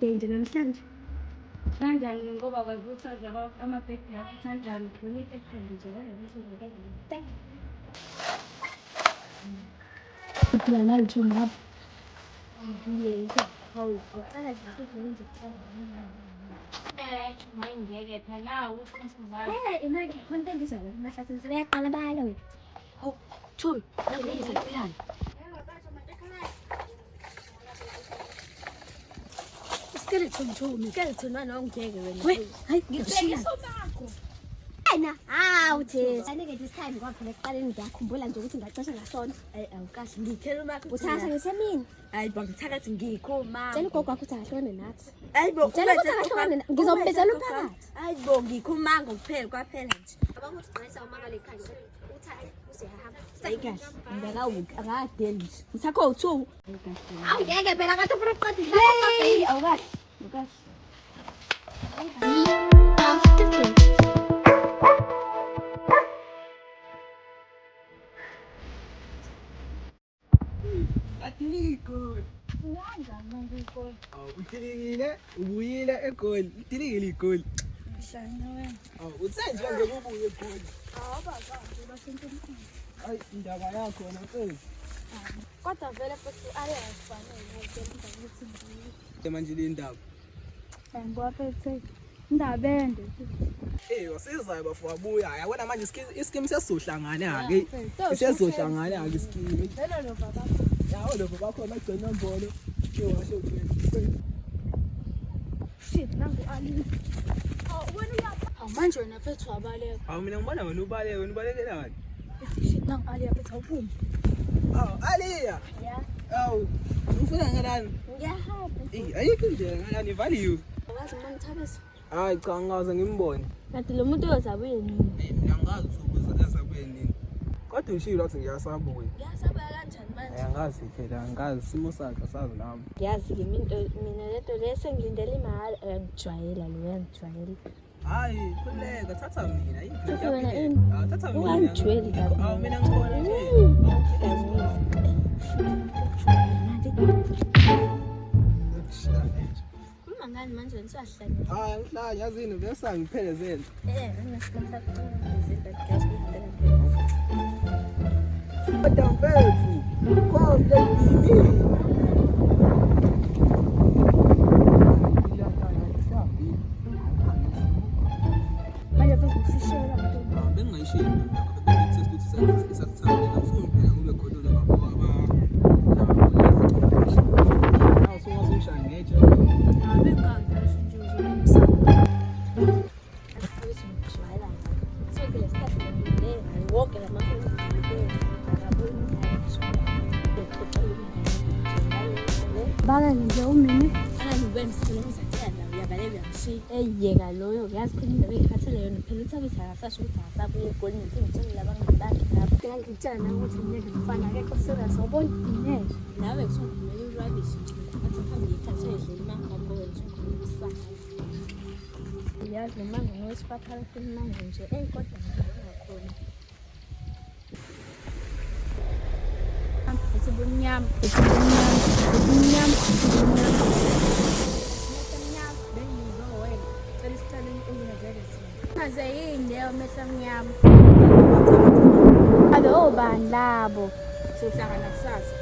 Nje namhlanje kanjani ngoba kwazi ukuthi amabhedi akho kanjani bonike nje kuthi nalutho ngapha ngiyeke hawu uqala nje ukuthi ngeke phela uqhubuzana imali konke ngizala mahlathi sebeyaqala bayalo hawu Thumi ngiyeza philana Skeleton wena ongeke wena. Hayi ngiyashiya. Wena awuthi anike this time kwaphela ekuqaleni ngiyakhumbula nje ukuthi ngacasha ngasona. Hayi awukahle ngikhela uma uthasha ngisemini. Hayi bangithakathi ngikhoma. Tshela ugogo wakho ukuthi akahlone nathi. Hayi bo tshela ukuthi akahlone ngizombezela umphakathi. Hayi bo ngikhomanga kuphela kwaphela nje. Abangathi qinisa umakale ekhaya uthathe usiyahamba. Ayikahle ngakawuki akadeli nje. Usakho u2. Awungeke phela kathi ufuna uqedisa. Hey awukahle. Awukahle. Atiko. Nganga manje ko. Uthilingile, ubuyile egoli. Uthilingile igoli. Ngihlangana wena. Utsenje ngeke ubuye egoli. Baba basentini. Hayi indaba yakho naphezulu. Kodwa vele futhi ayazifanele ngiyacela ukuthi ngiyi. Manje le ndaba. Ngibona phethe indaba ende. Wasizayo bafuwabuya. Yabona manje iskimi sesohlangana ke. Sesohlangana ke iskimi. Vele lo baba. Yawo lo bakho bagcina imbolo. Washo ukuthi shit nangu Ali. Wena uyapha. Manje wena phethe wabaleka. Mina ngibona wena ubalekela. Shit nangu Ali yaphethe uphuma. Aliya. Yeah. Ufuna ngalani? Ngiyahamba. Ayikho nje ngalani value. Ngazi mangithabisa. Hayi cha ngaze ngimbone. Kanti lo muntu uyozabuye nini? Mina ngazi ukuthi asabuye nini. Kodwa ushilo wathi ngiyasabuya. Ngiyasabuya kanjani manje? Angazi phela angazi simo sakhe sazi nami. Ngiyazi ke mina lento lesengilindele imali ngijwayela lo yangijwayela. Hayi khuleka thatha mina Thatha wena ini? Thatha mina. Ungangijwayeli kabi. Mina ngibona nje. Khuluma ngani manje ngisahlanya? Ngihlanya yazini bese ngiphelezele. Ngesikhumbuzo Kodwa mfethu, konke kimi. manje bezisishela Bengayishilo bengitest ukuthi isakuthanda ngafuni phela kube khona labo Awu sungazishaya ngeje. bengazi nje uzomsana. Ngijwayela. Sonke lesikhathi ngile wonke lamafoni baka nje umini ana nibeni sicela ngizathanda uyabaleka uyamshiya eyeka loyo uyazi khona indaba ekhathele yona phela uthabisa akasasho ukuthi akasabuye egolini ngithini labangani bakhe lapho ngitshela ukuthi ngeke ngifana akekho serious ubona ngeke nawe kuthungumela urubbish nje athi phambi ikhathele imanga ngoba wenza ukhulumisa yazi imanga ngosifathala imanga nje kodwa ngakhona Sebunyam. Azayinde omesamnyama. Alo bandlabo. Sihlangana kusasa.